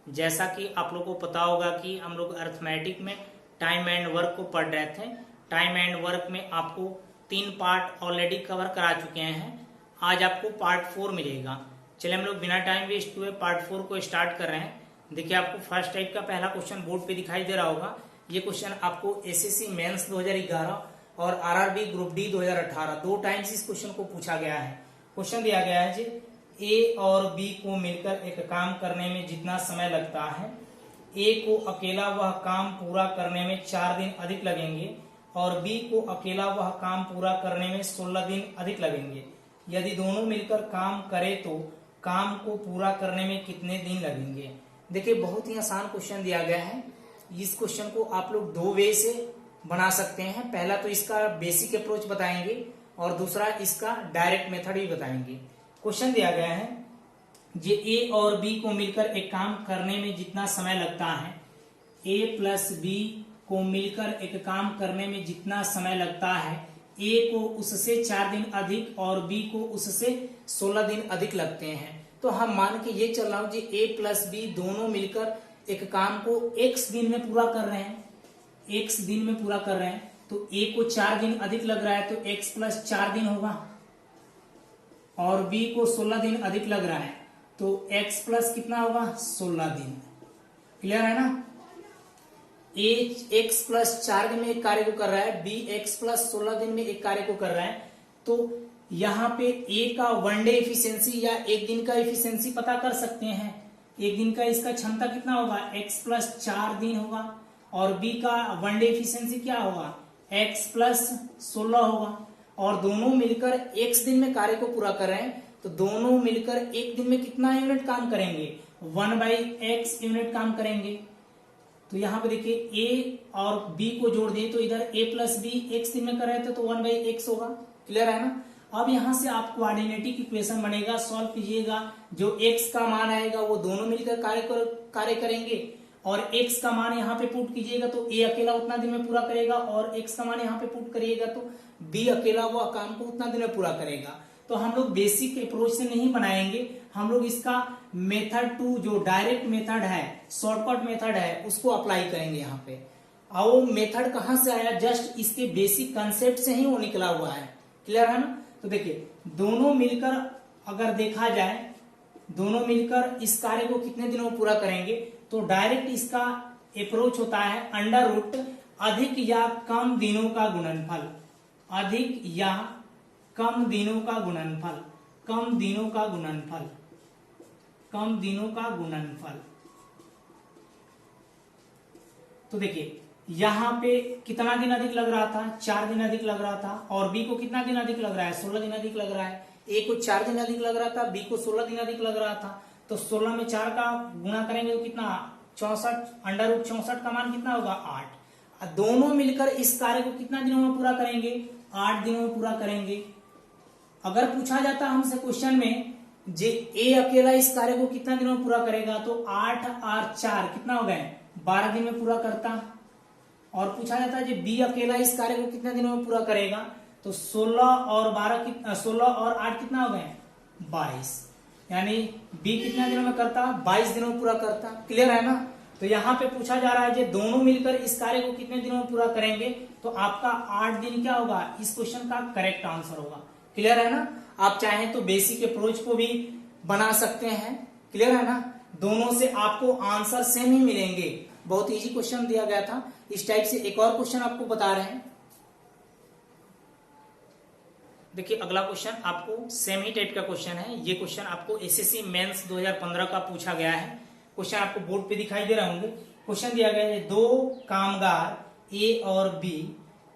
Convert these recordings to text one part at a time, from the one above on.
जैसा कि आप लोगों को पता होगा कि हम लोग अर्थमेटिक में टाइम एंड वर्क को पढ़ रहे थे। टाइम एंड वर्क में आपको 3 पार्ट ऑलरेडी कवर करा चुके हैं। आज आपको पार्ट 4 मिलेगा। चलिए हम लोग बिना टाइम वेस्ट हुए पार्ट 4 को स्टार्ट कर रहे हैं। देखिए आपको फर्स्ट टाइप का पहला क्वेश्चन बोर्ड पे दिखाई दे रहा होगा। ये क्वेश्चन आपको एसएससी मेंस 2011 और आरआरबी ग्रुप डी 2018 दो टाइम्स इस क्वेश्चन को पूछा गया है। क्वेश्चन दिया गया है जी, ए और बी को मिलकर एक काम करने में जितना समय लगता है, ए को अकेला वह काम पूरा करने में 4 दिन अधिक लगेंगे और बी को अकेला वह काम पूरा करने में 16 दिन अधिक लगेंगे। यदि दोनों मिलकर काम करें तो काम को पूरा करने में कितने दिन लगेंगे। देखिए बहुत ही आसान क्वेश्चन दिया गया है। इस क्वेश्चन को आप लोग दो वे से बना सकते हैं। पहला तो इसका बेसिक अप्रोच बताएंगे और दूसरा इसका डायरेक्ट मेथड भी बताएंगे। क्वेश्चन दिया गया है, जे ए और बी को मिलकर एक काम करने में जितना समय लगता है, ए प्लस बी को मिलकर एक काम करने में जितना समय लगता है, ए को उससे 4 दिन अधिक और बी को उससे 16 दिन अधिक लगते हैं। तो हम मान के ये चल रहा हूं जी, ए प्लस बी दोनों मिलकर एक काम को x दिन में पूरा कर रहे हैं, x दिन में पूरा कर रहे हैं। तो a को 4 दिन अधिक लग रहा है तो x प्लस 4 दिन होगा और b को 16 दिन अधिक लग रहा है तो x प्लस कितना होगा 16 दिन। क्लियर है ना। a x प्लस 4 दिन में एक कार्य को कर रहा है, b x प्लस 16 दिन में एक कार्य को कर रहा है। तो यहाँ पे a का 1 डे इफिशियंसी या एक दिन का इफिशियंसी पता कर सकते हैं। एक दिन का इसका क्षमता कितना होगा x प्लस 4 दिन होगा और b का 1 डे इफिशियंसी क्या होगा x प्लस 16 होगा। और दोनों मिलकर x दिन में कार्य को पूरा कर रहे हैं तो दोनों मिलकर एक दिन में कितना यूनिट काम करेंगे 1/x यूनिट काम करेंगे। तो यहाँ पे देखिए a और b को जोड़ दिए तो इधर a प्लस बी x दिन में कर रहे थे तो 1/x होगा। क्लियर है ना। अब यहां से आप कोऑर्डिनेटिक इक्वेशन बनेगा, सॉल्व कीजिएगा। जो x का मान आएगा वो दोनों मिलकर कार्य करेंगे और x का मान यहाँ पे पुट कीजिएगा तो a अकेला उतना दिन में पूरा करेगा और x का मान यहाँ पे पुट करिएगा तो b अकेला वो काम को उतना दिन में पूरा करेगा। तो हम लोग बेसिक अप्रोच से नहीं बनाएंगे, हम लोग इसका मेथड 2 जो डायरेक्ट मेथड है, शॉर्टकट मेथड है, उसको अप्लाई करेंगे यहाँ पे। और वो मेथड कहाँ से आया, जस्ट इसके बेसिक कंसेप्ट से ही वो निकला हुआ है। क्लियर है ना। तो देखिए दोनों मिलकर अगर देखा जाए, दोनों मिलकर इस कार्य को कितने दिनों में पूरा करेंगे तो डायरेक्ट इसका अप्रोच होता है अंडर रूट अधिक या कम दिनों का गुणनफल, अधिक या कम दिनों का गुणनफल, कम दिनों का गुणनफल, कम दिनों का गुणनफल। तो देखिए यहाँ पे कितना दिन अधिक लग रहा था 4 दिन अधिक लग रहा था और बी को कितना दिन अधिक लग रहा है 16 दिन अधिक लग रहा है। ए को 4 दिन अधिक लग रहा था, बी को 16 दिन अधिक लग रहा था। तो 16 में 4 का गुणा करेंगे तो कितना 64, अंडर रूट 64 का मान कितना होगा 8। दोनों मिलकर इस कार्य को कितना दिनों में पूरा करेंगे 8 दिनों में पूरा करेंगे। अगर पूछा जाता हमसे क्वेश्चन में जे ए अकेला इस कार्य को कितना दिनों में पूरा करेगा तो 8 और 4 कितना हो गए 12 दिन में पूरा करता। और पूछा जाता है जे बी अकेला इस कार्य को कितने दिनों में पूरा करेगा तो 16 और 8 कितना हो गए 22, यानी बी कितने दिनों में करता 22 दिनों में पूरा करता। क्लियर है ना। तो यहाँ पे पूछा जा रहा है जे दोनों मिलकर इस कार्य को कितने दिनों में पूरा करेंगे तो आपका 8 दिन क्या होगा इस क्वेश्चन का करेक्ट आंसर होगा। क्लियर है ना। आप चाहें तो बेसिक अप्रोच को भी बना सकते हैं। क्लियर है ना। दोनों से आपको आंसर सेम ही मिलेंगे। बहुत इजी क्वेश्चन दिया गया था। इस टाइप से एक और क्वेश्चन आपको बता रहे हैं। देखिए अगला क्वेश्चन आपको सेम ही टाइप का क्वेश्चन है। ये क्वेश्चन आपको एसएससी मेंस 2015 का पूछा गया है। क्वेश्चन आपको बोर्ड पे दिखाई दे रहे होंगे। क्वेश्चन दिया गया है, 2 कामगार ए और बी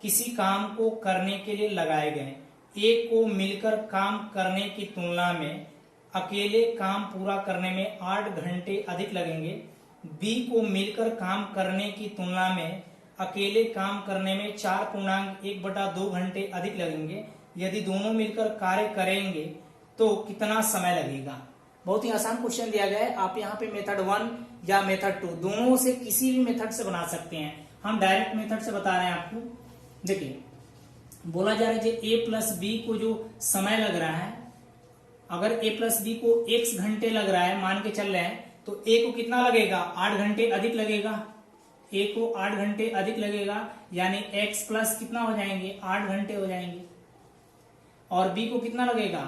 किसी काम को करने के लिए लगाए गए। ए को मिलकर काम करने की तुलना में अकेले काम पूरा करने में 8 घंटे अधिक लगेंगे। बी को मिलकर काम करने की तुलना में अकेले काम करने में 4.1/2 घंटे अधिक लगेंगे। यदि दोनों मिलकर कार्य करेंगे तो कितना समय लगेगा। बहुत ही आसान क्वेश्चन दिया गया है। आप यहाँ पे मेथड 1 या मेथड 2 दोनों से किसी भी मेथड से बना सकते हैं। हम डायरेक्ट मेथड से बता रहे हैं आपको। देखिए बोला जा रहा है ए प्लस बी को जो समय लग रहा है, अगर ए प्लस बी को x घंटे लग रहा है, मान के चल रहे हैं तो ए को कितना लगेगा, 8 घंटे अधिक लगेगा, ए को 8 घंटे अधिक लगेगा, यानी x प्लस कितना हो जाएंगे, 8 घंटे हो जाएंगे। और बी को कितना लगेगा,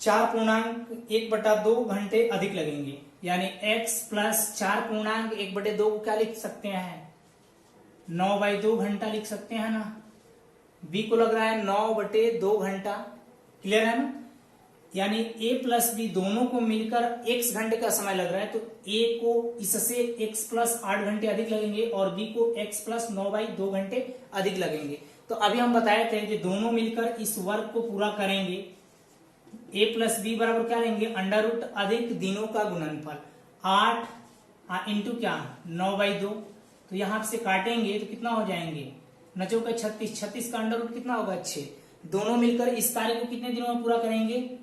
4.1/2 घंटे अधिक लगेंगे, यानी x प्लस 4.1/2 को क्या लिख सकते हैं, 9/2 घंटा लिख सकते हैं ना। बी को लग रहा है 9/2 घंटा, क्लियर है ना। यानी a प्लस बी दोनों को मिलकर x घंटे का समय लग रहा है, तो a को इससे x प्लस 8 घंटे अधिक लगेंगे और b को x प्लस 9/2 घंटे अधिक लगेंगे। तो अभी हम बताए थे कि दोनों मिलकर इस वर्क को पूरा करेंगे। a प्लस बी बराबर क्या लेंगे, अंडर रूट अधिक दिनों का गुणनफल, 8 इंटू क्या 9/2। तो यहां से काटेंगे तो कितना हो जाएंगे, 9 का 36, 36 का अंडर रूट कितना होगा 6। दोनों मिलकर इस कार्य को कितने दिनों में पूरा करेंगे,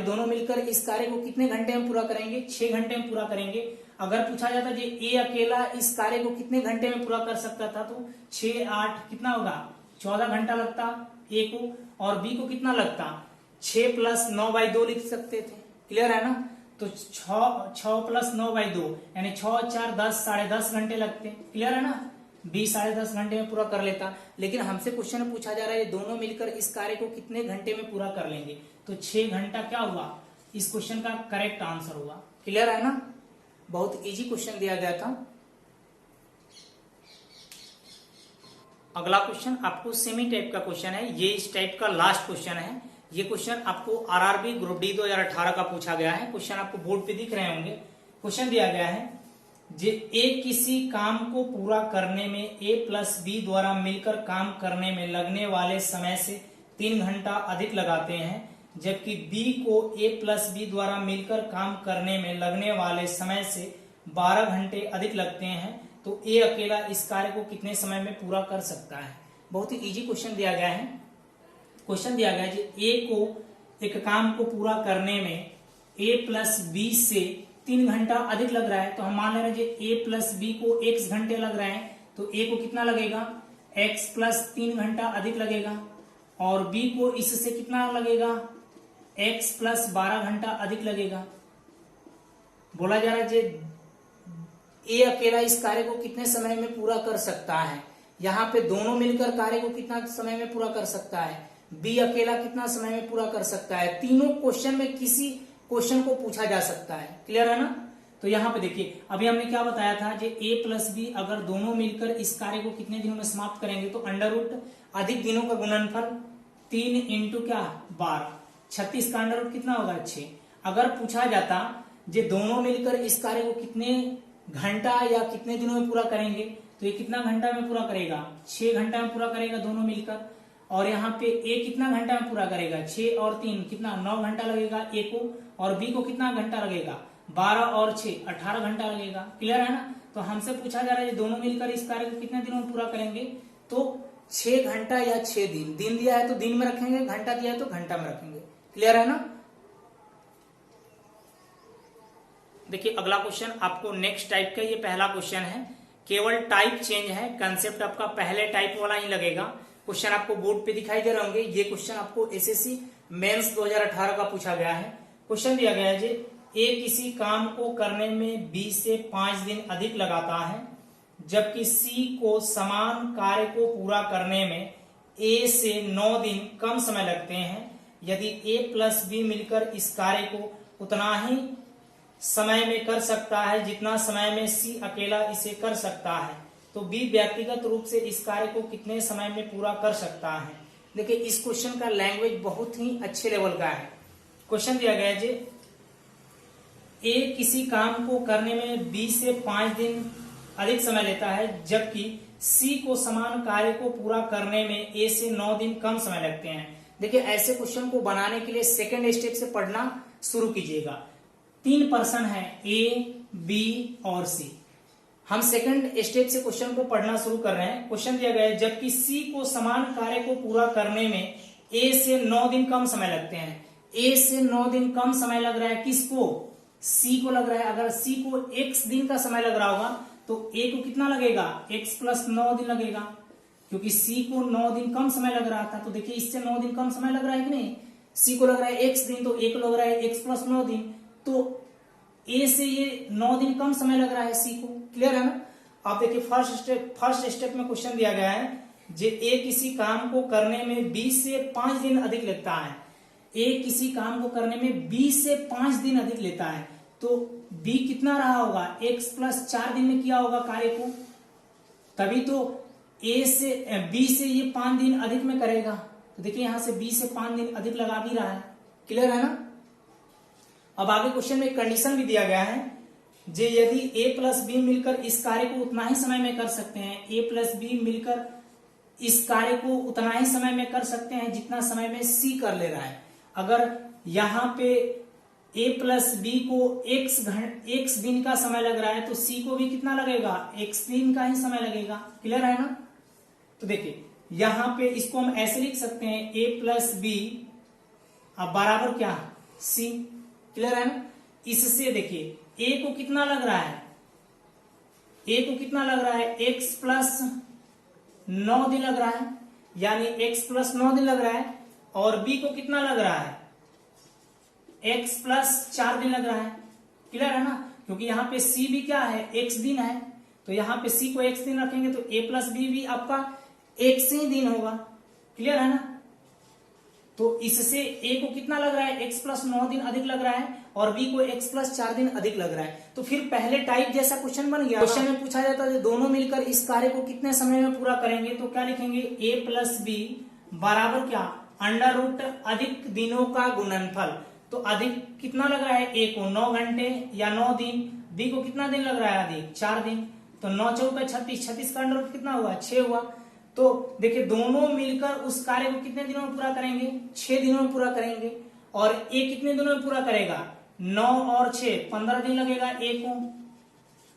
दोनों मिलकर इस कार्य को कितने घंटे में पूरा करेंगे, 6 घंटे में पूरा करेंगे। अगर पूछा जाता कि ए अकेला इस कार्य को कितने घंटे में पूरा कर सकता था, तो 6 8 कितना होगा, 14 घंटा लगता ए को, और बी को कितना लगता, 6 प्लस 9/2 लिख सकते थे, क्लियर है ना। तो 6 प्लस 9/2 यानी 6 4 10, 10.5 घंटे लगते, क्लियर है ना। बी 10.5 घंटे में पूरा कर लेता, लेकिन हमसे क्वेश्चन में पूछा जा रहा है दोनों मिलकर इस कार्य को कितने घंटे में पूरा कर लेंगे, तो 6 घंटा क्या हुआ, इस क्वेश्चन का करेक्ट आंसर हुआ, क्लियर है ना। बहुत इजी क्वेश्चन दिया गया था। अगला क्वेश्चन आपको सेमी टाइप का क्वेश्चन है, ये इस टाइप का लास्ट क्वेश्चन है। ये क्वेश्चन आपको आरआरबी ग्रुप डी 2018 का पूछा गया है। क्वेश्चन आपको बोर्ड पे दिख रहे होंगे। क्वेश्चन दिया गया है, ए किसी काम को पूरा करने में ए प्लस बी द्वारा मिलकर काम करने में लगने वाले समय से 3 घंटा अधिक लगाते हैं, जबकि बी को ए प्लस बी द्वारा मिलकर काम करने में लगने वाले समय से 12 घंटे अधिक लगते हैं, तो ए अकेला इस कार्य को कितने समय में पूरा कर सकता है। बहुत ही इजी क्वेश्चन दिया गया है। क्वेश्चन दिया गया है ए को एक काम को पूरा करने में ए प्लस बी से 3 घंटा अधिक लग रहा है, तो हम मान ले रहे हैं ए प्लस बी को x घंटे लग रहे हैं, तो ए को कितना लगेगा, x प्लस 3 घंटा अधिक लगेगा, और b को इससे कितना लगेगा, x प्लस 12 घंटा अधिक लगेगा। बोला जा रहा है ए अकेला इस कार्य को कितने समय में पूरा कर सकता है। यहाँ पे दोनों मिलकर कार्य को कितना समय में पूरा कर सकता है, b अकेला कितना समय में पूरा कर सकता है। तीनों क्वेश्चन में किसी क्वेश्चन को पूछा जा सकता है, क्लियर है ना। तो यहाँ पे देखिए, अभी हमने क्या बताया था, जो a प्लस बी अगर दोनों मिलकर इस कार्य को कितने दिनों में समाप्त करेंगे, तो अंडर रूट अधिक दिनों का गुणनफल 3 इंटू क्या 12, 36 का अंडर रूट कितना होगा 6। अगर पूछा जाता जो दोनों मिलकर इस कार्य को कितने घंटा या कितने दिनों में पूरा करेंगे, तो ये कितना घंटा में पूरा करेगा, 6 घंटा में पूरा करेगा दोनों मिलकर। और यहाँ पे ए कितना घंटा में पूरा करेगा, 6 और 3 कितना 9 घंटा लगेगा ए को, और बी को कितना घंटा लगेगा, 12 और 6 18 घंटा लगेगा, क्लियर है ना। तो हमसे पूछा जा रहा है दोनों मिलकर इस कार्य को कितने दिनों में पूरा करेंगे, तो 6 घंटा या 6 दिन। दिन दिया है तो दिन में रखेंगे, घंटा दिया है तो घंटा में रखेंगे, क्लियर है ना। देखिए अगला क्वेश्चन आपको नेक्स्ट टाइप का, ये पहला क्वेश्चन है, केवल टाइप चेंज है, कंसेप्ट आपका पहले टाइप वाला ही लगेगा। क्वेश्चन आपको बोर्ड पे दिखाई दे रहे होंगे। ये क्वेश्चन आपको एसएससी मेंस 2018 का पूछा गया है। क्वेश्चन दिया गया है ए किसी काम को करने में बी से 5 दिन अधिक लगाता है, जबकि सी को समान कार्य को पूरा करने में ए से 9 दिन कम समय लगते हैं। यदि ए प्लस बी मिलकर इस कार्य को उतना ही समय में कर सकता है जितना समय में सी अकेला इसे कर सकता है, तो बी व्यक्तिगत रूप से इस कार्य को कितने समय में पूरा कर सकता है। देखिए इस क्वेश्चन का लैंग्वेज बहुत ही अच्छे लेवल का है। क्वेश्चन दिया गया है ए किसी काम को करने में बी से 5 दिन अधिक समय लेता है, जबकि सी को समान कार्य को पूरा करने में ए से 9 दिन कम समय लगते हैं। देखिए ऐसे क्वेश्चन को बनाने के लिए सेकेंड स्टेप से पढ़ना शुरू कीजिएगा। 3 पर्सन है ए बी और सी। हम सेकंड स्टेप से क्वेश्चन को पढ़ना शुरू कर रहे हैं। क्वेश्चन दिया गया है जबकि सी को समान कार्य को पूरा करने में ए से 9 दिन कम समय लगते हैं। ए से 9 दिन कम समय लग रहा है, किसको, सी को लग रहा है। अगर सी को x दिन का समय लग रहा होगा तो ए को कितना लगेगा, x प्लस 9 दिन लगेगा, क्योंकि सी को 9 दिन कम समय लग रहा था। तो देखिए इससे 9 दिन कम समय लग रहा है कि नहीं, सी को लग रहा है x दिन तो ए को लग रहा है x प्लस 9 दिन। तो ए से ये 9 दिन कम समय लग रहा है सी को। क्लियर है ना। आप देखिए फर्स्ट स्टेप में क्वेश्चन दिया गया है जे ए किसी काम को करने में 20 से 5 दिन अधिक लगता है। ए किसी काम को करने में 20 से 5 दिन अधिक लेता है, तो बी कितना रहा होगा, x प्लस 4 दिन में किया होगा कार्य को, तभी तो ए से बी से ये 5 दिन अधिक में करेगा। तो देखिए यहां से बी से 5 दिन अधिक लगा भी रहा है। क्लियर है ना। अब आगे क्वेश्चन में एक कंडीशन भी दिया गया है जे यदि ए प्लस बी मिलकर इस कार्य को उतना ही समय में कर सकते हैं, ए प्लस बी मिलकर इस कार्य को उतना ही समय में कर सकते हैं जितना समय में सी कर ले रहा है। अगर यहाँ पे ए प्लस बी को x दिन का समय लग रहा है तो सी को भी कितना लगेगा, x दिन का ही समय लगेगा। क्लियर है ना। तो देखिए यहां पे इसको हम ऐसे लिख सकते हैं a प्लस बी अब बराबर क्या, सी। क्लियर है ना। इससे देखिए a को कितना लग रहा है, a को कितना लग रहा है, x प्लस 9 दिन लग रहा है, यानी x प्लस 9 दिन लग रहा है, और b को कितना लग रहा है, x प्लस 4 दिन लग रहा है। क्लियर है ना। क्योंकि यहाँ पे c भी क्या है, x दिन है, तो यहाँ पे c को x दिन रखेंगे तो a प्लस बी भी आपका x ही दिन होगा। क्लियर है ना। तो इससे a को कितना लग रहा है, x प्लस 9 दिन अधिक लग रहा है, और b को x प्लस 4 दिन अधिक लग रहा है। तो फिर पहले टाइप जैसा क्वेश्चन बन गया। क्वेश्चन में पूछा जाता है दोनों मिलकर इस कार्य को कितने समय में पूरा करेंगे, तो क्या लिखेंगे, a प्लस बी बराबर क्या, अंडर रूट अधिक दिनों का गुणनफल। तो अधिक कितना लग रहा है, a को 9 घंटे या 9 दिन, b को कितना दिन लग रहा है, अधिक 4 दिन, तो 9 चौके 36, 36 का अंडर रूट कितना हुआ, 6 हुआ। तो देखिए दोनों मिलकर उस कार्य को कितने दिनों में पूरा करेंगे, 6 दिनों में पूरा करेंगे। और a कितने दिनों में पूरा करेगा, 9 और 6 15 दिन लगेगा a को,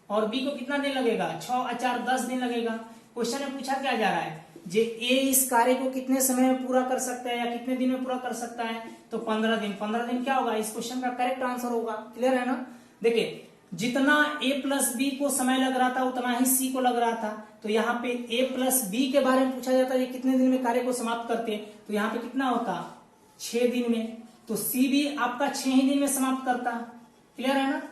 और b को कितना दिन लगेगा, 6 और 4 10 दिन लगेगा। क्वेश्चन में पूछा क्या जा रहा है, जे a इस कार्य को कितने समय में पूरा कर सकता है या कितने दिन में पूरा कर सकता है, तो 15 दिन। 15 दिन क्या होगा, इस क्वेश्चन का करेक्ट आंसर होगा। क्लियर है ना। देखिए जितना a प्लस बी को समय लग रहा था उतना ही c को लग रहा था, तो यहाँ पे a प्लस बी के बारे में पूछा जाता है कितने दिन में कार्य को समाप्त करते हैं, तो यहाँ पे कितना होता, 6 दिन में, तो c भी आपका 6 ही दिन में समाप्त करता। क्लियर है ना।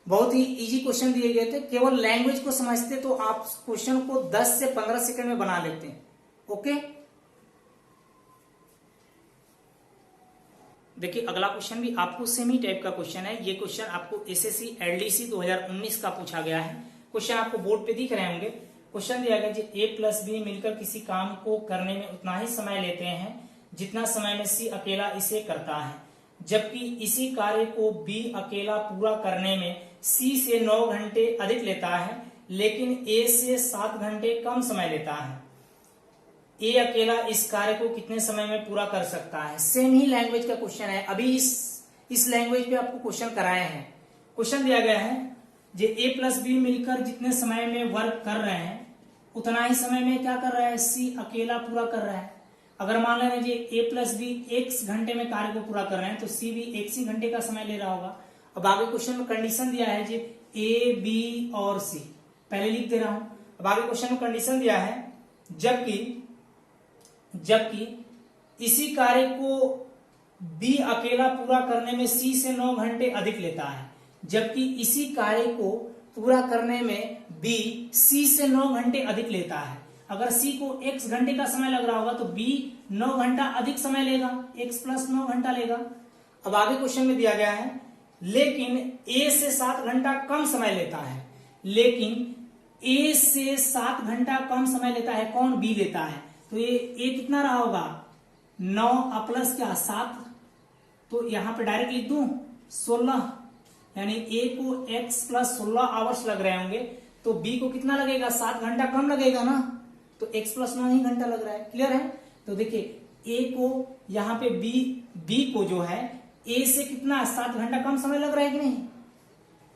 बहुत ही इजी क्वेश्चन दिए गए थे, केवल लैंग्वेज को समझते तो आप क्वेश्चन को 10 से 15 सेकंड में बना लेते हैं। ओके। देखिए अगला क्वेश्चन भी आपको सेम ही टाइप का क्वेश्चन है। ये क्वेश्चन आपको एसएससी एलडीसी 2019 का पूछा गया है। क्वेश्चन आपको बोर्ड पे दिख रहे होंगे। क्वेश्चन दिया गया कि a प्लस बी मिलकर किसी काम को करने में उतना ही समय लेते हैं जितना समय में सी अकेला इसे करता है, जबकि इसी कार्य को बी अकेला पूरा करने में सी से 9 घंटे अधिक लेता है, लेकिन ए से 7 घंटे कम समय लेता है। ए अकेला इस कार्य को कितने समय में पूरा कर सकता है। सेम ही लैंग्वेज का क्वेश्चन है। अभी इस लैंग्वेज पे आपको क्वेश्चन कराए हैं। क्वेश्चन दिया गया है जे ए प्लस बी मिलकर जितने समय में वर्क कर रहे हैं उतना ही समय में क्या कर रहा है, सी अकेला पूरा कर रहा है। अगर मान लेना जी ए प्लस बी x घंटे में कार्य को पूरा कर रहे हैं तो सी भी x ही घंटे का समय ले रहा होगा। अब आगे क्वेश्चन में कंडीशन दिया है जी ए बी और सी, पहले लिख दे रहा हूं। अब आगे क्वेश्चन में कंडीशन दिया है जबकि इसी कार्य को बी अकेला पूरा करने में सी से 9 घंटे अधिक लेता है, जबकि इसी कार्य को पूरा करने में बी सी से 9 घंटे अधिक लेता है। अगर सी को x घंटे का समय लग रहा होगा तो बी 9 घंटा अधिक समय लेगा, x प्लस 9 घंटा लेगा। अब आगे क्वेश्चन में दिया गया है लेकिन a से 7 घंटा कम समय लेता है, लेकिन a से 7 घंटा कम समय लेता है कौन, b लेता है। तो ये a कितना रहा होगा, 9 प्लस क्या 7, तो यहां पे डायरेक्ट लिख दूं 16, यानी a को x प्लस 16 आवर्स लग रहे होंगे तो b को कितना लगेगा, 7 घंटा कम लगेगा ना, तो x प्लस 9 ही घंटा लग रहा है। क्लियर है। तो देखिए a को यहाँ पे b को जो है a से कितना 7 घंटा कम समय लग रहा है कि नहीं,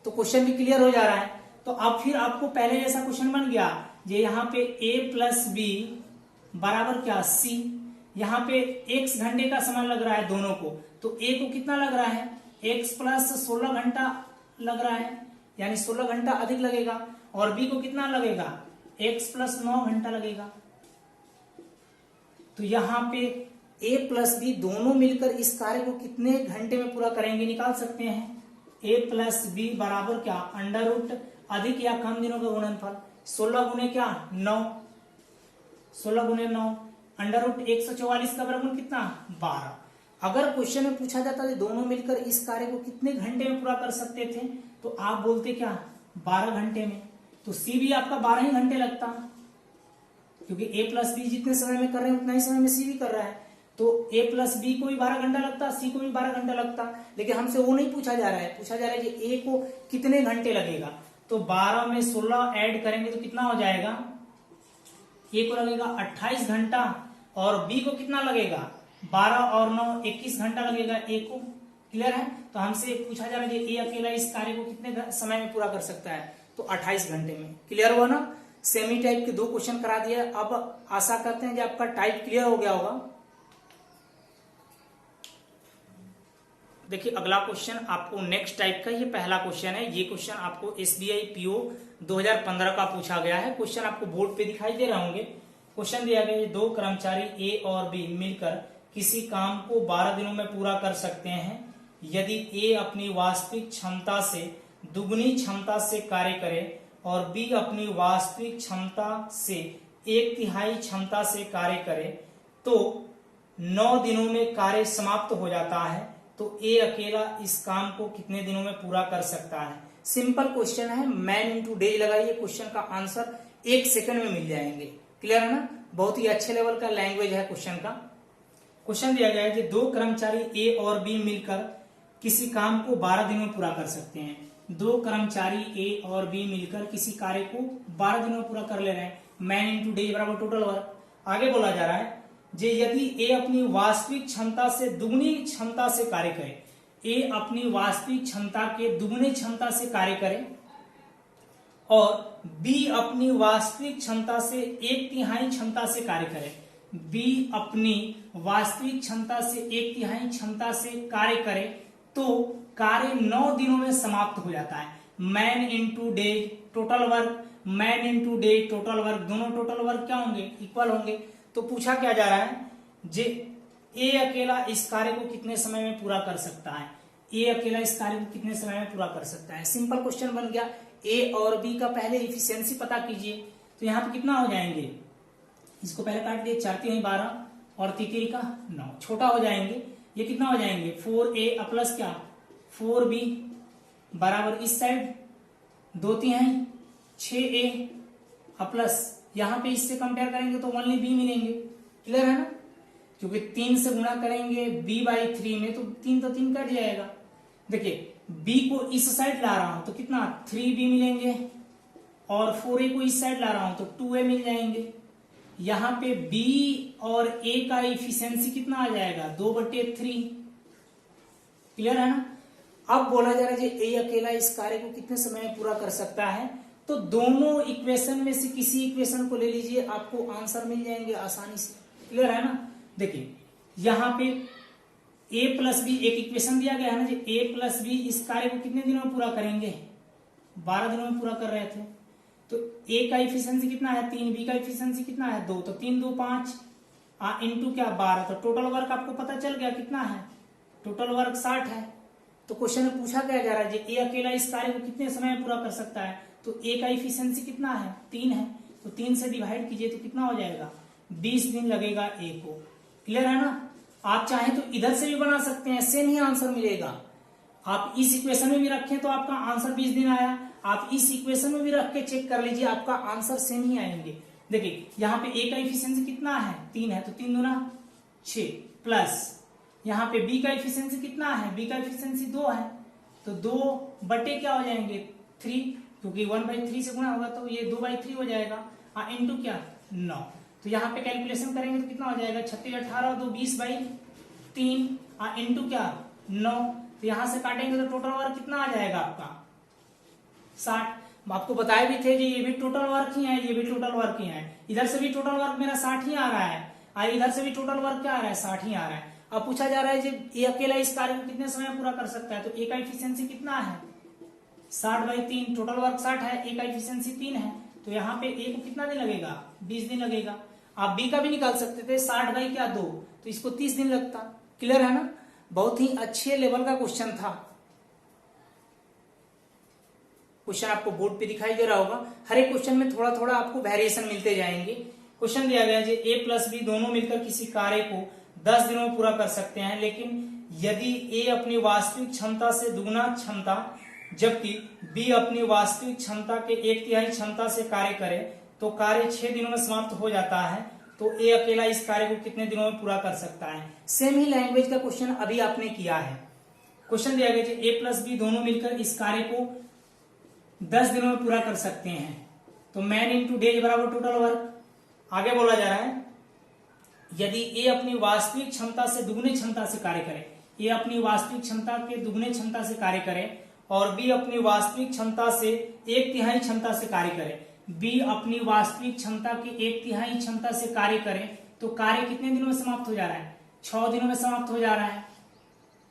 तो क्वेश्चन भी क्लियर हो जा रहा है। तो अब फिर आपको पहले जैसा क्वेश्चन बन गया, ये यहाँ पे a प्लस बी बराबर क्या c, यहाँ पे x घंटे का समय लग रहा है दोनों को, तो a को कितना लग रहा है, x प्लस 16 घंटा लग रहा है, यानी 16 घंटा अधिक लगेगा, और b को कितना लगेगा, x प्लस 9 घंटा लगेगा। तो यहाँ पे a प्लस बी दोनों मिलकर इस कार्य को कितने घंटे में पूरा करेंगे निकाल सकते हैं। ए प्लस बी बराबर क्या, अंडर रूट अधिक या कम दिनों का गुणनफल, 16 गुने क्या 9, 16 गुने 9 अंडर रूट 144 का वर्गमूल कितना 12। अगर क्वेश्चन में पूछा जाता है दोनों मिलकर इस कार्य को कितने घंटे में पूरा कर सकते थे, तो आप बोलते क्या 12 घंटे में, तो सी भी आपका 12 ही घंटे लगता, क्योंकि ए प्लस बी जितने समय में कर रहे हैं उतना ही समय में सी भी कर रहा है, तो ए प्लस बी को भी 12 घंटा लगता, सी को भी 12 घंटा लगता। लेकिन हमसे वो नहीं पूछा जा रहा है, पूछा जा रहा है कि ए को कितने घंटे लगेगा, तो 12 में 16 ऐड करेंगे तो कितना हो जाएगा, ए को लगेगा 28 घंटा और बी को कितना लगेगा 12 और 9 21 घंटा लगेगा ए को। क्लियर है। तो हमसे पूछा जा रहा है कि ए अकेला इस कार्य को कितने समय में पूरा कर सकता है, तो 28 घंटे में। क्लियर हुआ ना। सेमी टाइप के 2 क्वेश्चन करा दिया। अब आशा करते हैं कि आपका टाइप क्लियर हो गया होगा। देखिए अगला क्वेश्चन आपको नेक्स्ट टाइप का, ये पहला क्वेश्चन है। ये क्वेश्चन आपको एसबीआई पीओ 2015 का पूछा गया है। क्वेश्चन आपको बोर्ड पे दिखाई दे रहे होंगे। क्वेश्चन दिया गया है 2 कर्मचारी ए और बी मिलकर किसी काम को 12 दिनों में पूरा कर सकते हैं यदि ए अपनी वास्तविक क्षमता से दुगनी क्षमता से कार्य करे और बी अपनी वास्तविक क्षमता से 1/3 क्षमता से कार्य करे, तो 9 दिनों में कार्य समाप्त हो जाता है, तो ए अकेला इस काम को कितने दिनों में पूरा कर सकता है। सिंपल क्वेश्चन है, मैन इंटू डेज लगाइए, क्वेश्चन का आंसर 1 सेकंड में मिल जाएंगे। क्लियर है ना। बहुत ही अच्छे लेवल का लैंग्वेज है क्वेश्चन का। क्वेश्चन दिया गया है कि 2 कर्मचारी ए और बी मिलकर किसी काम को 12 दिनों में पूरा कर सकते हैं। 2 कर्मचारी ए और बी मिलकर किसी कार्य को 12 दिनों में पूरा कर ले रहे हैं। मैन इंटू डेज बराबर टोटल वर्क। आगे बोला जा रहा है जे यदि ए अपनी वास्तविक क्षमता से दुगनी क्षमता से कार्य करे, ए अपनी वास्तविक क्षमता के दुगनी क्षमता से कार्य करे और बी अपनी वास्तविक क्षमता से 1/3 क्षमता से कार्य करे, बी अपनी वास्तविक क्षमता से 1/3 क्षमता से कार्य करे, तो कार्य 9 दिनों में समाप्त हो जाता है। Man into days total work, man into days total work, दोनों टोटल वर्क क्या होंगे, इक्वल होंगे। तो पूछा क्या जा रहा है जे ए अकेला इस कार्य को कितने समय में पूरा कर सकता है, ए अकेला इस कार्य को कितने समय में पूरा कर सकता है। सिंपल क्वेश्चन बन गया। ए और बी का पहले इफिशियंसी पता कीजिए, तो यहाँ पे कितना हो जाएंगे, इसको पहले काट दिए, 4 3 12 और 3 का 9, छोटा हो जाएंगे। ये कितना हो जाएंगे 4a प्लस क्या 4b बराबर इस साइड 2 3 6a प्लस यहाँ पे इससे कंपेयर करेंगे तो ओनली b मिलेंगे। क्लियर है ना। क्योंकि 3 से गुणा करेंगे b/3 में तो 3 कट जाएगा। देखिए b को इस साइड ला रहा हूं तो कितना 3b मिलेंगे और 4a को इस साइड ला रहा हूं तो 2a मिल जाएंगे। यहाँ पे b और a का इफिशियंसी कितना आ जाएगा 2/3। क्लियर है ना। अब बोला जा रहा है ए अकेला इस कार्य को कितने समय में पूरा कर सकता है, तो दोनों इक्वेशन में से किसी इक्वेशन को ले लीजिए, आपको आंसर मिल जाएंगे आसानी से। क्लियर है ना। देखिए यहाँ पे a प्लस बी एक इक्वेशन दिया गया है ना, जो a प्लस बी इस कार्य को कितने दिनों में पूरा करेंगे 12 दिनों में पूरा कर रहे थे, तो a का इफिशियंसी कितना है 3, b का इफिशियंसी कितना है 2, तो 3 2 5 इंटू क्या 12, तो टोटल वर्क आपको पता चल गया कितना है, टोटल वर्क 60 है। तो क्वेश्चन में पूछा क्या जा रहा है ए अकेला इस कार्य को कितने समय में पूरा कर सकता है, तो a का इफिशियंसी कितना है 3 है, तो 3 से डिवाइड कीजिए तो कितना हो जाएगा 20 दिन लगेगा a को। क्लियर है ना। आप चाहें तो इधर से भी बना सकते हैं, सेम ही आंसर मिलेगा। आप इस इक्वेशन में भी रखें तो आपका आंसर 20 दिन आया, आप इस इक्वेशन में भी रख के चेक कर लीजिए, आपका आंसर सेम ही आएंगे। देखिए यहाँ पे a का इफिशियंसी कितना है 3 है, तो 3 दूना 6 प्लस यहाँ पे b का इफिशियंसी कितना है, b का इफिशियंसी 2 है, तो 2 बटे क्या हो जाएंगे 3, क्योंकि 1/3 से गुणा होगा तो ये 2/3 हो जाएगा इंटू क्या 9। तो यहाँ पे कैलकुलेशन करेंगे तो कितना हो जाएगा 36 18 2 20/3 इंटू क्या 9। तो यहां से काटेंगे तो टोटल वर्क कितना आ जाएगा आपका 60। आपको बताए भी थे कि ये भी टोटल वर्क ही है, ये भी टोटल वर्क ही है, इधर से भी टोटल वर्क मेरा 60 ही आ रहा है और इधर से भी टोटल वर्क क्या आ रहा है 60 ही आ रहा है। अब पूछा जा रहा है जब ये अकेला इस कार्य को कितने समय पूरा कर सकता है, तो ए का इफिशियंसी कितना है 60/3, टोटल वर्क 60 है, ए का इफिशियंसी 3 है, तो यहाँ पे ए को कितना दिन लगेगा 20 दिन लगेगा। आप बी का भी निकाल सकते थे 60/2, तो इसको 30 दिन लगता। क्लियर है ना। बहुत ही अच्छे लेवल का क्वेश्चन था। क्वेश्चन आपको बोर्ड पे दिखाई दे रहा होगा। हर एक क्वेश्चन में थोड़ा थोड़ा आपको वेरिएशन मिलते जाएंगे। क्वेश्चन दिया गया है a प्लस बी दोनों मिलकर किसी कार्य को 10 दिनों में पूरा कर सकते हैं, लेकिन यदि a अपनी वास्तविक क्षमता से दुगुना क्षमता जबकि b अपनी वास्तविक क्षमता के 1/3 क्षमता से कार्य करे तो कार्य 6 दिनों में समाप्त हो जाता है, तो a अकेला इस कार्य को कितने दिनों में पूरा कर सकता है। सेम ही लैंग्वेज का क्वेश्चन अभी आपने किया है। क्वेश्चन दिया गया है a प्लस बी दोनों मिलकर इस कार्य को 10 दिनों में पूरा कर सकते हैं, तो मैन इंटू डेज बराबर टोटल वर्क। आगे बोला जा रहा है यदि a अपनी वास्तविक क्षमता से दुगुनी क्षमता से कार्य करे, a अपनी वास्तविक क्षमता के दुगुने क्षमता से कार्य करे और b अपनी वास्तविक क्षमता से 1/3 क्षमता से कार्य करे, b अपनी वास्तविक क्षमता के 1/3 क्षमता से कार्य करे तो कार्य कितने दिनों में समाप्त हो जा रहा है, 6 दिनों में समाप्त हो जा रहा है।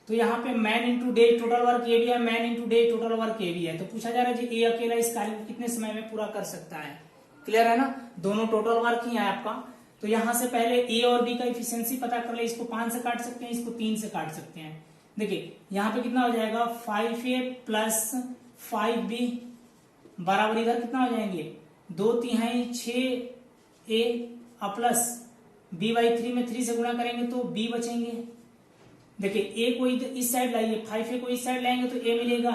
तो यहाँ पे man into day total work a भी है, man into day total work a भी है, तो पूछा जा रहा है जी ए अकेला इस कार्य को कितने समय में पूरा कर सकता है। क्लियर है ना, दोनों टोटल वर्क ही है आपका। तो यहां से पहले ए और बी का इफिशियंसी पता कर ले, इसको 5 से काट सकते हैं, इसको 3 से काट सकते हैं। देखिए यहाँ पे कितना हो जाएगा 5a प्लस 5b बराबर इधर कितना हो जाएंगे 2/3 6a प्लस b/3 में 3 से गुणा करेंगे तो b बचेंगे। देखिए a को इस साइड लाइए, 5a को इस साइड लाएंगे तो a मिलेगा,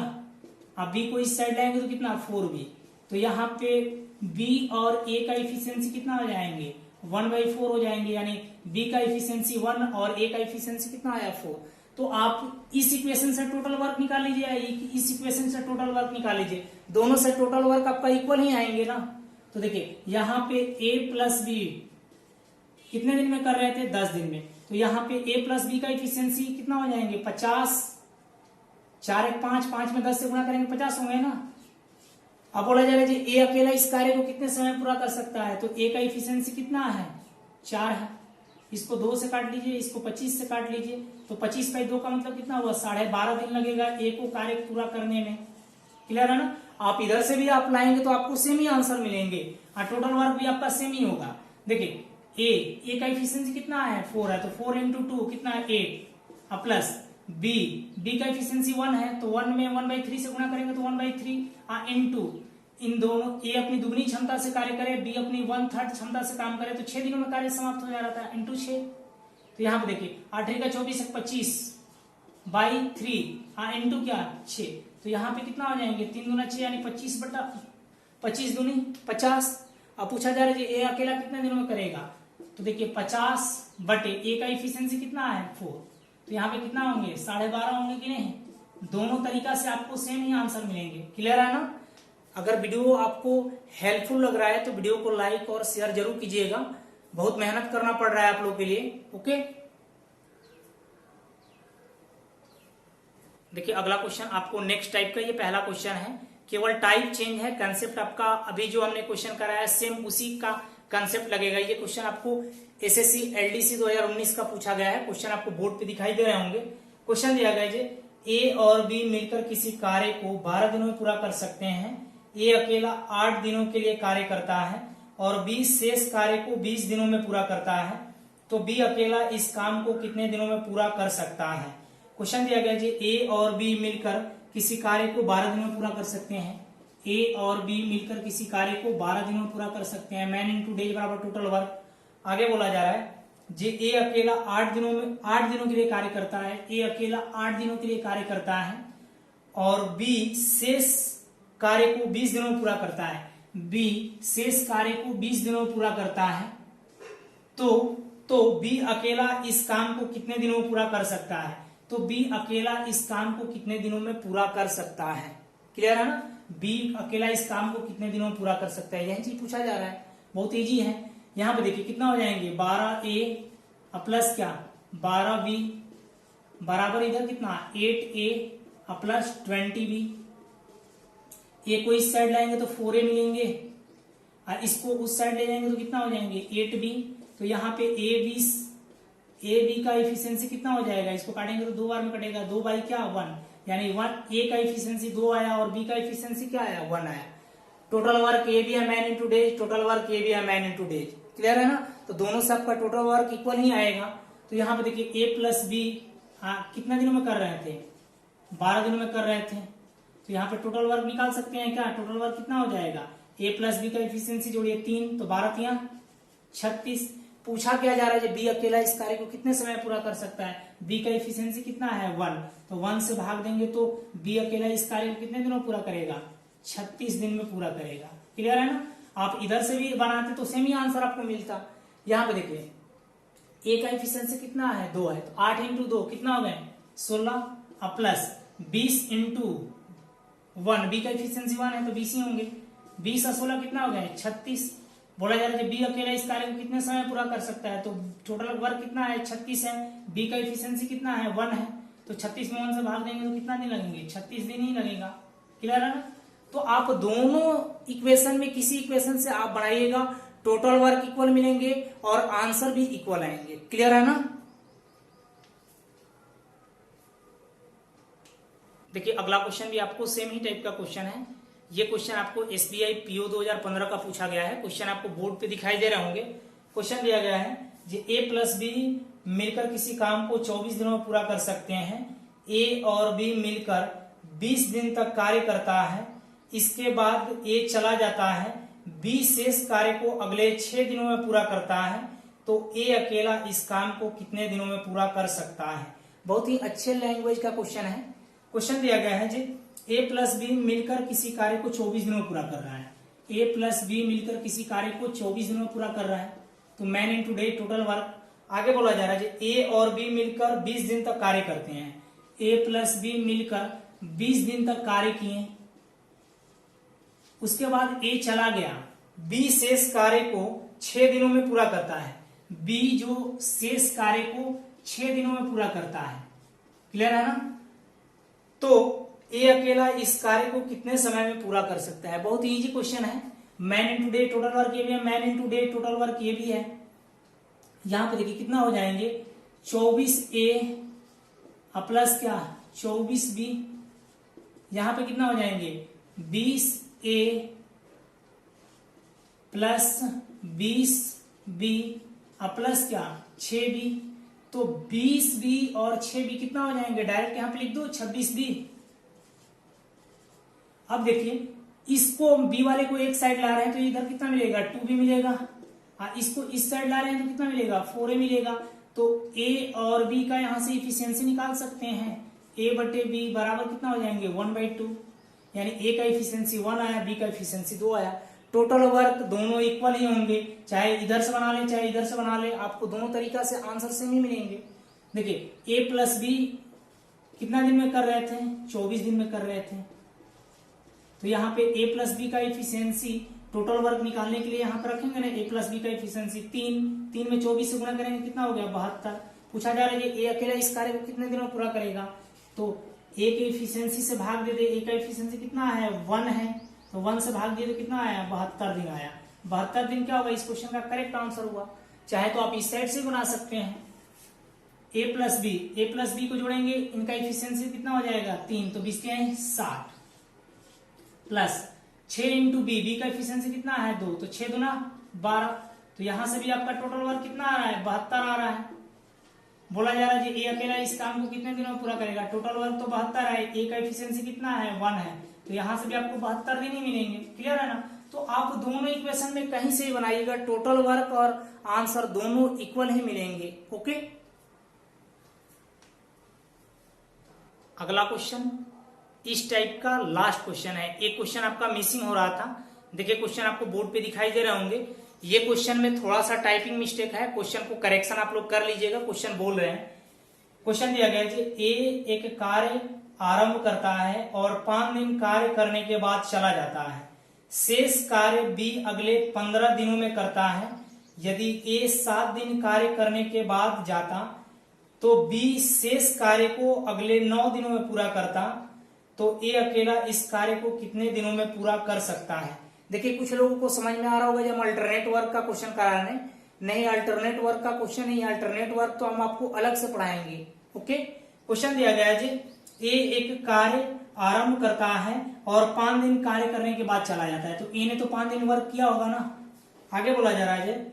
अब b को इस साइड लाएंगे तो कितना 4b। तो यहाँ पे b और a का इफिशियंसी कितना हो जाएंगे 1/4 हो जाएंगे, यानी b का इफिशियंसी 1 और a का इफिशियंसी कितना आया 4। तो आप इस इक्वेशन से टोटल वर्क निकाल लीजिए, इस इक्वेशन से टोटल वर्क निकाल लीजिए, दोनों से टोटल वर्क आपका इक्वल ही आएंगे ना। तो देखिए यहाँ पे a प्लस बी कितने दिन में कर रहे थे 10 दिन में, तो यहाँ पे a प्लस बी का इफिशियंसी कितना हो जाएंगे 50, 4 1 5, 5 में 10 से गुणा करेंगे 50 होंगे ना। अब बोला जाएगा जी a अकेला इस कार्य को कितने समय में पूरा कर सकता है, तो a का इफिशियंसी कितना है 4 है, इसको 2 से काट लीजिए, इसको 25 से काट लीजिए, तो 25/2 का मतलब कितना हुआ 12.5 दिन लगेगा a को कार्य पूरा करने में। क्लियर है ना, आप इधर से भी आप लाएंगे तो आपको सेम ही आंसर मिलेंगे और टोटल वर्क भी आपका सेम ही होगा। देखिए a का इफिशियंसी कितना है 4 है, तो 4 इंटू 2 कितना है 8 प्लस b का इफिशियंसी 1 है, तो 1 में 1/3 से गुणा करेंगे तो 1/3 इंटू इन दोनों a अपनी दुगनी क्षमता से कार्य करे, b अपनी 1/3 क्षमता से काम करे, तो 6 दिनों में कार्य समाप्त हो जा रहा था इंटू 6। तो यहाँ पे देखिए 8 का 24 25/3 इंटू क्या 6, तो यहाँ पे कितना हो जाएंगे 3 दूना 6 यानी 25 दूनी 50। अब पूछा जा रहा है ए अकेला कितने दिनों में करेगा, तो देखिए 50 बटे ए का इफिशियंसी कितना है 4, तो यहाँ पे कितना होंगे 12.5 होंगे कि नहीं। दोनों तरीका से आपको सेम ही आंसर मिलेंगे। क्लियर है ना। अगर वीडियो आपको हेल्पफुल लग रहा है तो वीडियो को लाइक और शेयर जरूर कीजिएगा, बहुत मेहनत करना पड़ रहा है आप लोग के लिए। ओके, देखिए अगला क्वेश्चन आपको नेक्स्ट टाइप का, ये पहला क्वेश्चन है, केवल टाइप चेंज है, कंसेप्ट आपका अभी जो हमने क्वेश्चन कराया सेम उसी का कंसेप्ट लगेगा। ये क्वेश्चन आपको एसएससी एलडीसी 2019 का पूछा गया है। क्वेश्चन आपको बोर्ड पे दिखाई दे रहे होंगे। क्वेश्चन दिया गया है ए और बी मिलकर किसी कार्य को 12 दिनों में पूरा कर सकते हैं। ए अकेला 8 दिनों के लिए कार्य करता है और बी शेष कार्य को 20 दिनों में पूरा करता है, तो बी अकेला इस काम को कितने दिनों में पूरा कर सकता है। क्वेश्चन दिया गया जी ए और बी मिलकर किसी कार्य को 12 दिनों में पूरा कर सकते हैं। ए और बी मिलकर किसी कार्य को 12 दिनों में पूरा कर सकते हैं। मैन इंटू डेज बराबर टोटल वर्क। आगे बोला जा रहा है जी ए अकेला 8 दिनों के लिए कार्य करता है। ए अकेला 8 दिनों के लिए कार्य करता है और बी शेष कार्य को 20 दिनों में पूरा करता है। बी शेष कार्य को 20 दिनों में पूरा करता है, तो बी अकेला इस काम को कितने दिनों में पूरा कर सकता है, तो बी अकेला इस काम को कितने दिनों में पूरा कर सकता है। क्लियर है ना, बी अकेला इस काम को कितने दिनों में पूरा कर सकता है, यही चीज पूछा जा रहा है। बहुत इजी है। यहाँ पे देखिए कितना हो जाएंगे 12a प्लस क्या 12b बराबर इधर कितना 8a प्लस 20b। ए को इस साइड लाएंगे तो 4a मिलेंगे और इसको उस साइड ले जाएंगे तो कितना हो जाएंगे 8b। तो यहाँ पे ए बी का इफिशियंसी कितना हो जाएगा, इसको काटेंगे तो 2 बार में कटेगा, 2 बाई क्या 1, यानी 1 ए का इफिशियंसी 2 आया और बी का इफिशियंसी क्या आया 1 आया। टोटल वर्क ए भी है man into days, total work a भी है मैन इंटू डेज। क्लियर है ना, तो दोनों से आपका टोटल वर्क इक्वल ही आएगा। तो यहाँ पे देखिए ए प्लस बी कितना दिनों में कर रहे थे 12 दिनों में कर रहे थे, तो यहाँ पे टोटल वर्क निकाल सकते हैं क्या? टोटल वर्क कितना हो जाएगा? ए प्लस बी का एफिशिएंसी जोड़िए 3 तो 12 36। पूछा क्या जा रहा है? बी अकेला इस कार्य को कितने समय पूरा कर सकता है? बी का एफिशिएंसी कितना है? 1, तो 1 से भाग देंगे तो बी अकेला इस कार्य को कितने दिनों पूरा करेगा? 36 दिन में पूरा करेगा। क्लियर है ना? आप इधर से भी बनाते तो सेम ही आंसर आपको मिलता। यहाँ पे देखिए ए का एफिशिएंसी कितना है? 2 है, तो 8 इंटू 2 कितना हो गए? 16 प्लस 20 इंटू 1, बी का एफिशिएंसी 1 है तो 20 ही होंगे। 20 और 16 कितना हो गए? 36। बोला जा रहा है बी अकेला इस कार्य को कितने समय पूरा कर सकता है? तो टोटल वर्क कितना है? 36 है। बी का एफिशिएंसी कितना है? 1 है, तो 36 में 1 से भाग देंगे तो कितना दिन लगेंगे? 36 दिन ही लगेगा। क्लियर है ना? तो आप दोनों इक्वेशन में किसी इक्वेशन से आप बढ़ाइएगा, टोटल वर्क इक्वल मिलेंगे और आंसर भी इक्वल आएंगे। क्लियर है ना? देखिए अगला क्वेश्चन भी आपको सेम ही टाइप का क्वेश्चन है। ये क्वेश्चन आपको एसबीआई पीओ 2015 का पूछा गया है। क्वेश्चन आपको बोर्ड पे दिखाई दे रहे होंगे। क्वेश्चन दिया गया है जो ए प्लस बी मिलकर किसी काम को 24 दिनों में पूरा कर सकते हैं। ए और बी मिलकर 20 दिन तक कार्य करता है, इसके बाद ए चला जाता है, बी शेष कार्य को अगले 6 दिनों में पूरा करता है, तो ए अकेला इस काम को कितने दिनों में पूरा कर सकता है? बहुत ही अच्छे लैंग्वेज का क्वेश्चन है। क्वेश्चन दिया गया है जी ए प्लस बी मिलकर किसी कार्य को 24 दिनों में पूरा कर रहा है। ए प्लस बी मिलकर किसी कार्य को 24 दिनों में पूरा कर रहा है, तो man into day total work. आगे बोला जा रहा है जी ए और बी मिलकर 20 दिन तक कार्य करते हैं। ए प्लस बी मिलकर 20 दिन तक कार्य किए, उसके बाद ए चला गया, बी शेष कार्य को 6 दिनों में पूरा करता है। बी जो शेष कार्य को 6 दिनों में पूरा करता है। क्लियर है ना? तो ए अकेला इस कार्य को कितने समय में पूरा कर सकता है? बहुत इजी क्वेश्चन है। Man into day total work ये भी है, man into day total work ये भी है। यहां पे देखिए कितना हो जाएंगे? 24A प्लस क्या 24B, यहां पे कितना हो जाएंगे? 20A प्लस 20B प्लस क्या 6B, तो 20B और 6B कितना हो जाएंगे? डायरेक्ट यहां पे लिख दो 26B। अब देखिए इसको बी वाले को एक साइड ला रहे हैं तो इधर कितना मिलेगा? 2B मिलेगा। इसको इस साइड ला रहे हैं तो कितना मिलेगा? 4A मिलेगा। तो ए और बी का यहां से इफिशियंसी निकाल सकते हैं। ए बटे बी बराबर कितना हो जाएंगे? 1/2, यानी ए का इफिशियंसी 1 आया, बी का इफिशियंसी 2 आया। टोटल वर्क दोनों इक्वल ही होंगे, चाहे इधर से बना ले चाहे इधर से बना ले, आपको दोनों तरीका से आंसर सेम ही मिलेंगे। देखिए ए प्लस बी कितना दिन में कर रहे थे? 24 दिन में कर रहे थे, तो यहाँ पे ए प्लस बी का इफिशियंसी टोटल वर्क निकालने के लिए यहाँ पर रखेंगे ना, ए प्लस बी का इफिशियंसी 3 में 24 से गुणा करेंगे कितना हो गया? 72। पूछा जा रहा है ए अकेला इस कार्य को कितने दिनों में पूरा करेगा? तो ए के इफिशियंसी से भाग दे दे, ए का इफिशियंसी कितना है? 1 है, तो 1 से भाग दिए तो कितना आया? 72 दिन आया। 72 दिन क्या होगा? इस क्वेश्चन का करेक्ट आंसर हुआ। चाहे तो आप इस साइड से बना सकते हैं। ए प्लस बी को जोड़ेंगे, इनका इफिशियंसी कितना हो जाएगा? 3, तो 20 के 60 प्लस 6 इंटू बी का इफिशियंसी कितना है? 2, तो 6 दूना 12, तो यहां से भी आपका टोटल वर्क कितना आ रहा है? 72 आ रहा है। बोला जा रहा है जी ए अकेला इस काम को कितने दिनों में पूरा करेगा? टोटल वर्क तो 72 है, ए का इफिशियंसी कितना है? 1 है, तो यहां से भी आपको 72 दिन ही मिलेंगे। क्लियर है ना? तो आप दोनों इक्वेशन में कहीं से ही बनाइएगा, टोटल वर्क और आंसर दोनों इक्वल ही मिलेंगे। ओके, अगला क्वेश्चन इस टाइप का लास्ट क्वेश्चन है। एक क्वेश्चन आपका मिसिंग हो रहा था। देखिए क्वेश्चन आपको बोर्ड पे दिखाई दे रहे होंगे। ये क्वेश्चन में थोड़ा सा टाइपिंग मिस्टेक है, क्वेश्चन को करेक्शन आप लोग कर लीजिएगा। क्वेश्चन बोल रहे हैं, क्वेश्चन दिया गया है ए एक कार्य आरंभ करता है और 5 दिन कार्य करने के बाद चला जाता है। शेष कार्य बी अगले 15 दिनों में करता है। यदि ए 7 दिन कार्य करने के बाद जाता तो बी शेष कार्य को अगले 9 दिनों में पूरा करता, तो ए अकेला इस कार्य को कितने दिनों में पूरा कर सकता है? देखिए कुछ लोगों को समझ में आ रहा होगा जब अल्टरनेट वर्क का क्वेश्चन करा रहे हैं। नहीं, अल्टरनेट वर्क का क्वेश्चन नहीं, अल्टरनेट वर्क तो हम आपको अलग से पढ़ाएंगे। ओके, क्वेश्चन दिया गया है जी ए एक कार्य आरंभ करता है और 5 दिन कार्य करने के बाद चला जाता है। तो ए ने तो 5 दिन वर्क किया होगा ना। आगे बोला जा रहा है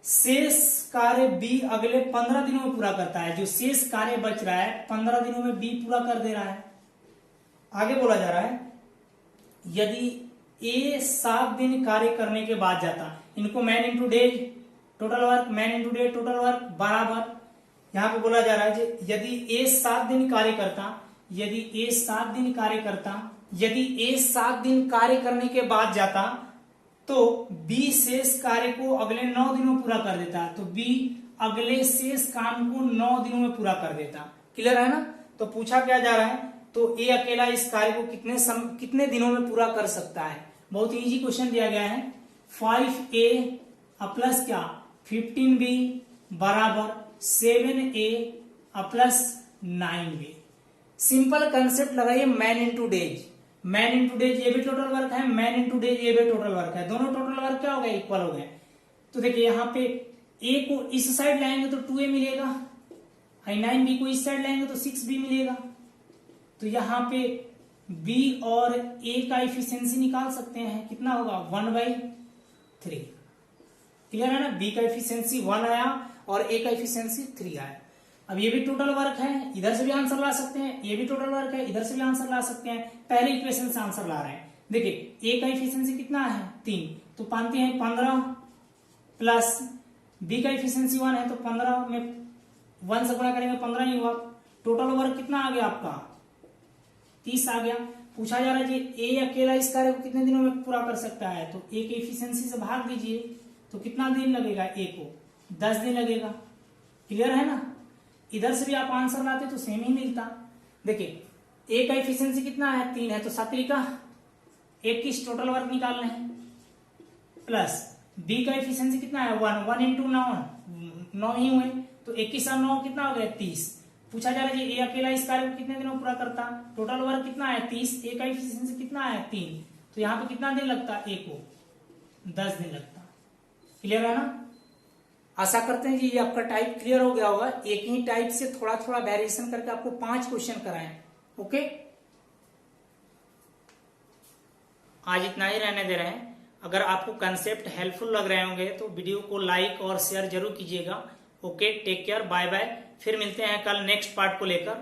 शेष कार्य बी अगले 15 दिनों में पूरा करता है। जो शेष कार्य बच रहा है 15 दिनों में बी पूरा कर दे रहा है। आगे बोला जा रहा है यदि ए 7 दिन कार्य करने के बाद जाता, इनको man into days total work, man into days total work बराबर, यहाँ पे बोला जा रहा है यदि ए 7 दिन कार्य करता, यदि ए 7 दिन कार्य करता, यदि ए 7 दिन कार्य करने के बाद जाता तो बी शेष कार्य को अगले 9 दिनों में पूरा कर देता, तो बी अगले शेष काम को 9 दिनों में पूरा कर देता। क्लियर है ना? तो पूछा क्या जा रहा है, तो ए अकेला इस कार्य को कितने दिनों में पूरा कर सकता है। बहुत इजी क्वेश्चन दिया गया है। 5A प्लस क्या 15B बराबर 7A plus 9B। Simple concept लगाइए, man into days, man into days ये भी टोटल वर्क है, मैन इंटू डेज ये भी टोटल वर्क है, दोनों टोटल वर्क क्या हो गए, इक्वल हो गए। तो देखिए यहाँ पे ए को इस साइड लाएंगे तो 2A मिलेगा, 9B को इस साइड लाएंगे तो 6B मिलेगा। तो यहाँ पे B और A का इफिशियंसी निकाल सकते हैं, कितना होगा 1/3। क्लियर है ना? B का इफिशियंसी 1 आया और A का इफिशियंसी 3 आया। अब ये भी टोटल वर्क है, इधर से भी आंसर ला सकते हैं, ये भी टोटल वर्क है, इधर से भी आंसर ला सकते हैं। पहले इक्वेशन से आंसर ला रहे हैं। देखिए A का इफिशियंसी कितना है 3, तो पाते हैं 15 प्लस B का इफिशियंसी 1 है, तो 15 में 1 से गुणा करेंगे 15 ही हुआ। टोटल वर्क कितना आ गया आपका 30 आ गया। पूछा जा रहा है जी ए अकेला इस कार्य को कितने दिनों में पूरा कर सकता है, तो ए के इफिशियंसी से भाग दीजिए, तो कितना दिन लगेगा, ए को 10 दिन लगेगा। क्लियर है ना? इधर से भी आप आंसर लाते तो सेम ही मिलता। देखिए ए का इफिशियंसी कितना है 3 है, तो 7 का 21 टोटल वर्क निकालना है, प्लस बी का इफिशियंसी कितना है 1 इंटू 9 ही हुए, तो 21 और 9 कितना हो गया 30। पूछा जा रहा है जी ए अकेला इस कार्य को कितने दिनों में पूरा करता, टोटल वर्क कितना है 30, ए का इफिशियंसी कितना है 3, तो यहाँ पे कितना दिन लगता, ए को 10 दिन लगता। क्लियर है ना? आशा करते हैं जी ये आपका टाइप क्लियर हो गया होगा। एक ही टाइप से थोड़ा थोड़ा वेरिएशन करके आपको 5 क्वेश्चन कराए। ओके, आज इतना ही रहने दे रहे हैं। अगर आपको कंसेप्ट हेल्पफुल लग रहे होंगे तो वीडियो को लाइक और शेयर जरूर कीजिएगा। Okay, take care, bye bye. फिर मिलते हैं कल नेक्स्ट पार्ट को लेकर।